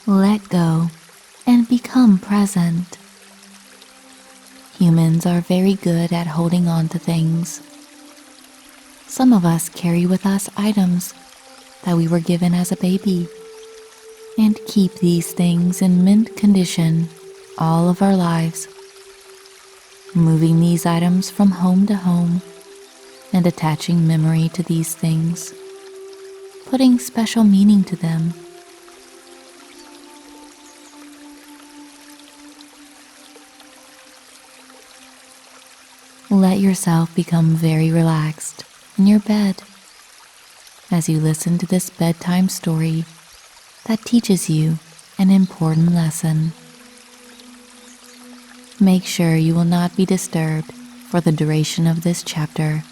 Let go and become present. Humans are very good at holding on to things. Some of us carry with us items that we were given as a baby and keep these things in mint condition all of our lives, moving these items from home to home and attaching memory to these things, putting special meaning to them. Let yourself become very relaxed in your bed as you listen to this bedtime story that teaches you an important lesson. Make sure you will not be disturbed for the duration of this chapter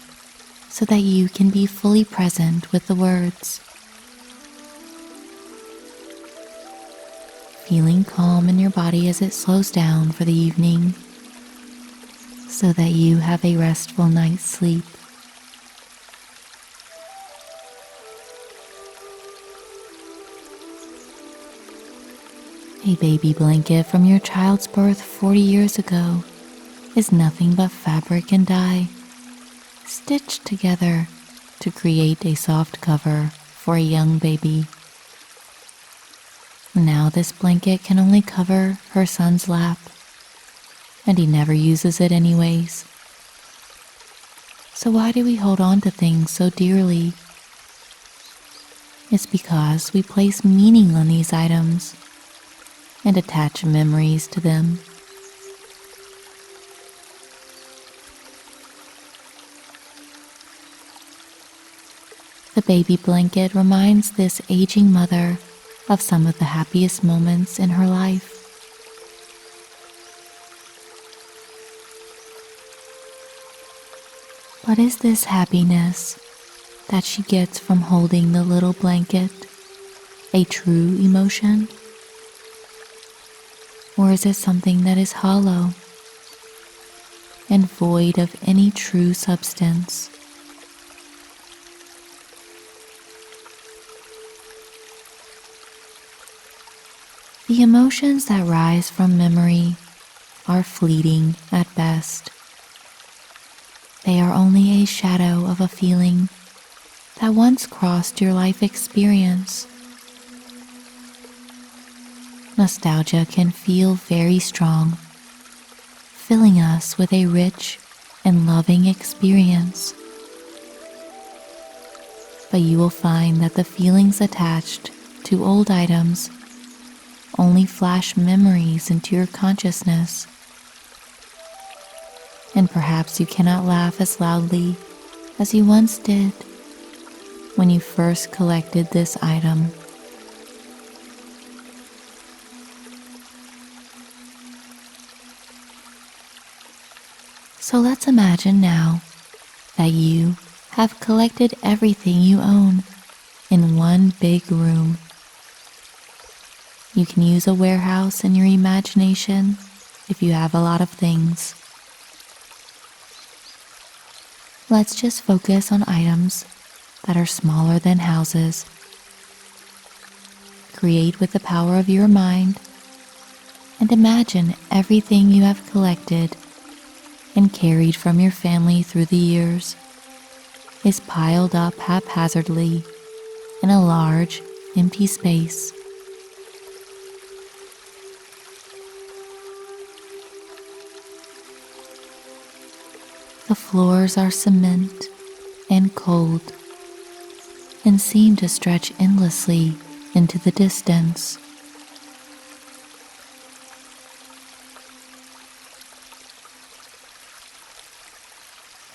so that you can be fully present with the words. Feeling calm in your body as it slows down for the evening so that you have a restful night's sleep. A baby blanket from your child's birth 40 years ago is nothing but fabric and dye, stitched together to create a soft cover for a young baby. Now this blanket can only cover her son's lap, and he never uses it anyways. So why do we hold on to things so dearly? It's because we place meaning on these items and attach memories to them. The baby blanket reminds this aging mother of some of the happiest moments in her life. But is this happiness that she gets from holding the little blanket a true emotion? Or is it something that is hollow and void of any true substance? The emotions that rise from memory are fleeting at best. They are only a shadow of a feeling that once crossed your life experience. Nostalgia can feel very strong, filling us with a rich and loving experience. But you will find that the feelings attached to old items only flash memories into your consciousness. And perhaps you cannot laugh as loudly as you once did when you first collected this item. So let's imagine now that you have collected everything you own in one big room. You can use a warehouse in your imagination if you have a lot of things. Let's just focus on items that are smaller than houses. Create with the power of your mind and imagine everything you have collected and carried from your family through the years is piled up haphazardly in a large, empty space. The floors are cement and cold and seem to stretch endlessly into the distance.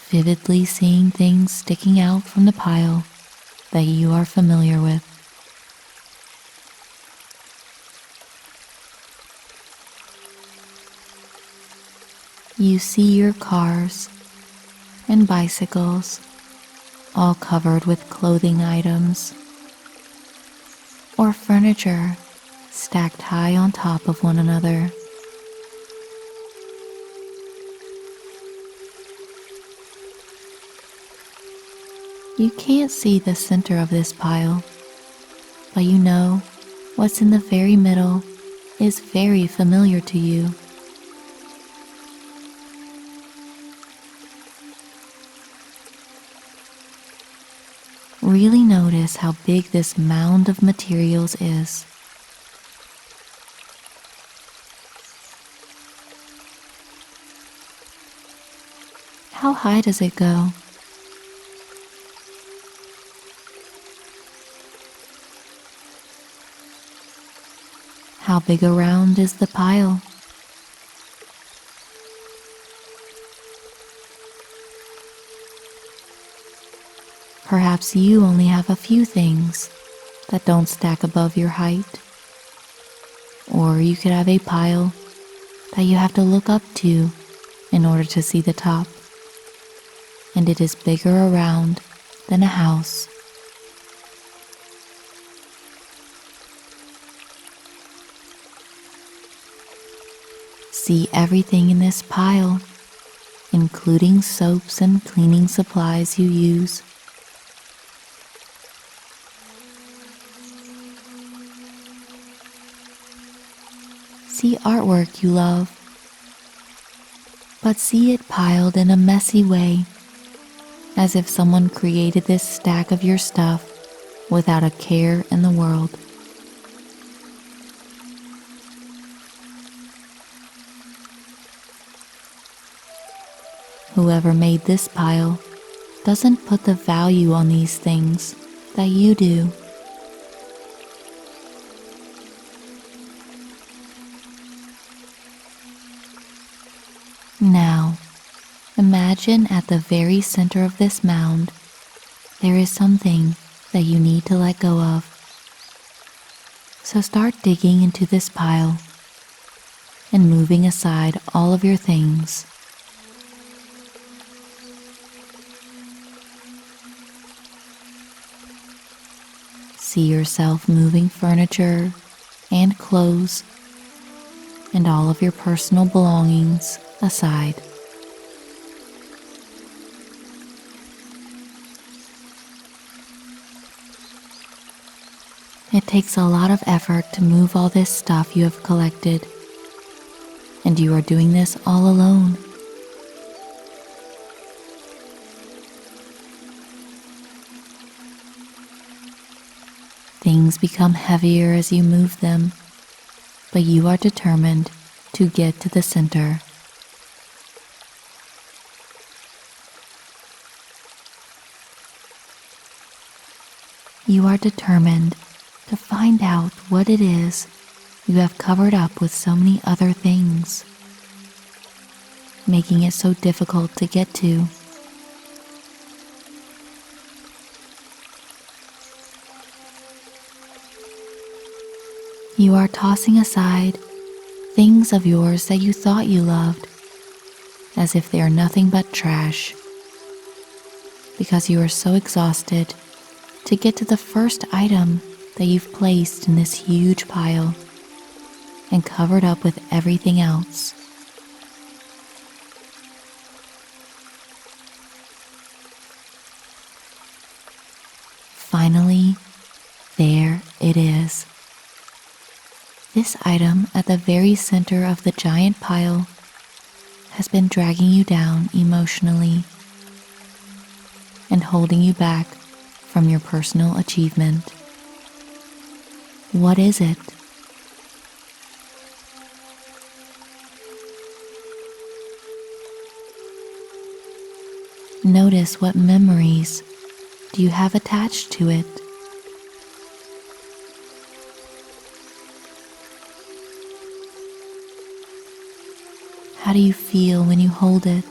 Vividly seeing things sticking out from the pile that you are familiar with. You see your cars and bicycles all covered with clothing items or furniture stacked high on top of one another. You can't see the center of this pile, but you know what's in the very middle is very familiar to you. Really notice how big this mound of materials is. How high does it go? How big around is the pile? Perhaps you only have a few things that don't stack above your height. Or you could have a pile that you have to look up to in order to see the top, and it is bigger around than a house. See everything in this pile, including soaps and cleaning supplies you use. See artwork you love, but see it piled in a messy way, as if someone created this stack of your stuff without a care in the world. Whoever made this pile doesn't put the value on these things that you do. Now, imagine at the very center of this mound, there is something that you need to let go of. So start digging into this pile and moving aside all of your things. See yourself moving furniture and clothes and all of your personal belongings aside. It takes a lot of effort to move all this stuff you have collected, and you are doing this all alone. Things become heavier as you move them, but you are determined to get to the center. You are determined to find out what it is you have covered up with so many other things, making it so difficult to get to. You are tossing aside things of yours that you thought you loved, as if they are nothing but trash, because you are so exhausted to get to the first item that you've placed in this huge pile and covered up with everything else. Finally, there it is. This item at the very center of the giant pile has been dragging you down emotionally and holding you back from your personal achievement. What is it? Notice what memories do you have attached to it. How do you feel when you hold it?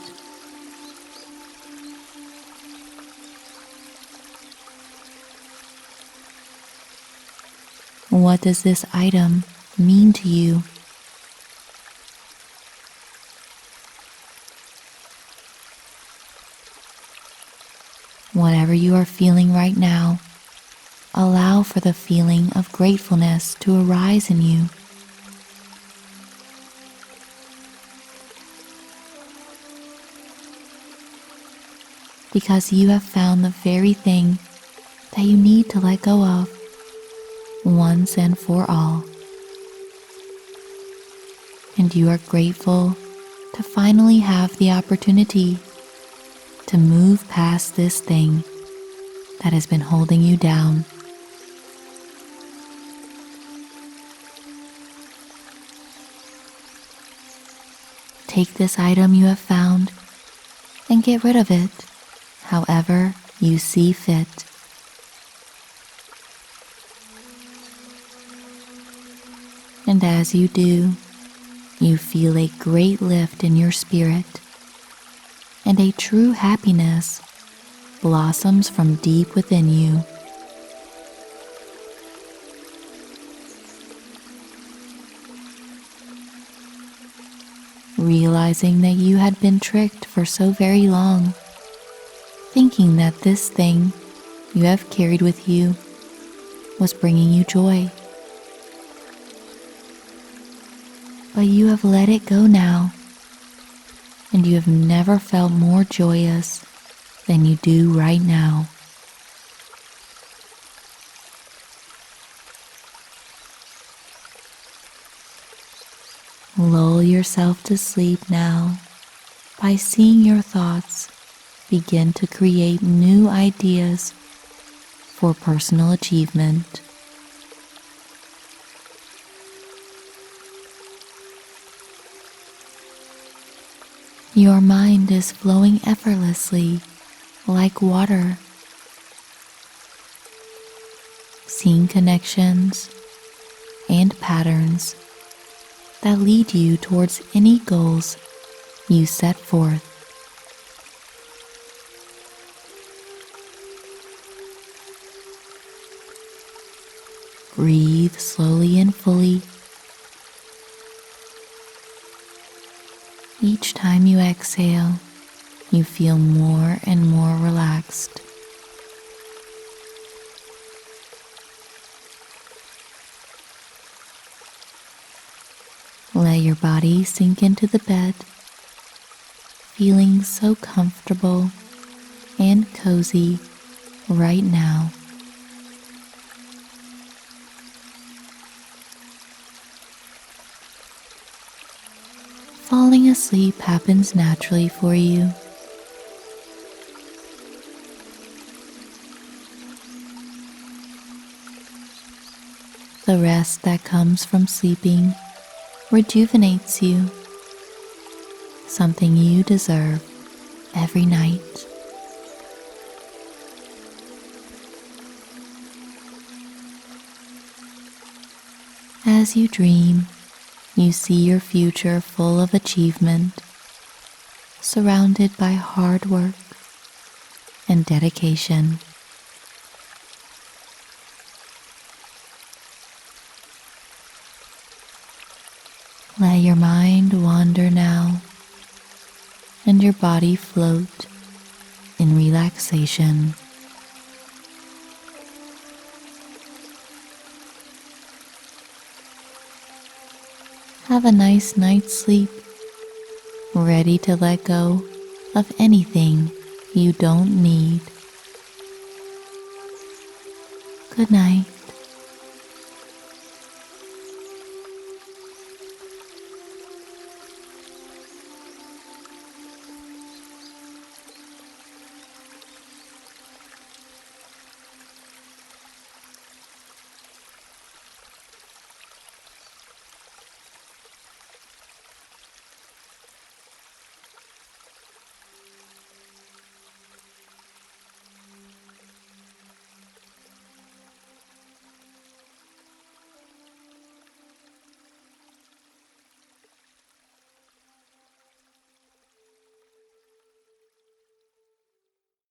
What does this item mean to you? Whatever you are feeling right now, allow for the feeling of gratefulness to arise in you. Because you have found the very thing that you need to let go of, once and for all. And you are grateful to finally have the opportunity to move past this thing that has been holding you down. Take this item you have found and get rid of it however you see fit. And as you do, you feel a great lift in your spirit, and a true happiness blossoms from deep within you. Realizing that you had been tricked for so very long, thinking that this thing you have carried with you was bringing you joy. But you have let it go now, and you have never felt more joyous than you do right now. Lull yourself to sleep now by seeing your thoughts begin to create new ideas for personal achievement. Your mind is flowing effortlessly like water, seeing connections and patterns that lead you towards any goals you set forth. Breathe slowly and fully. Each time you exhale, you feel more and more relaxed. Let your body sink into the bed, feeling so comfortable and cozy right now. Falling asleep happens naturally for you. The rest that comes from sleeping rejuvenates you, something you deserve every night. As you dream, you see your future full of achievement, surrounded by hard work and dedication. Let your mind wander now, and your body float in relaxation. Have a nice night's sleep, ready to let go of anything you don't need. Good night.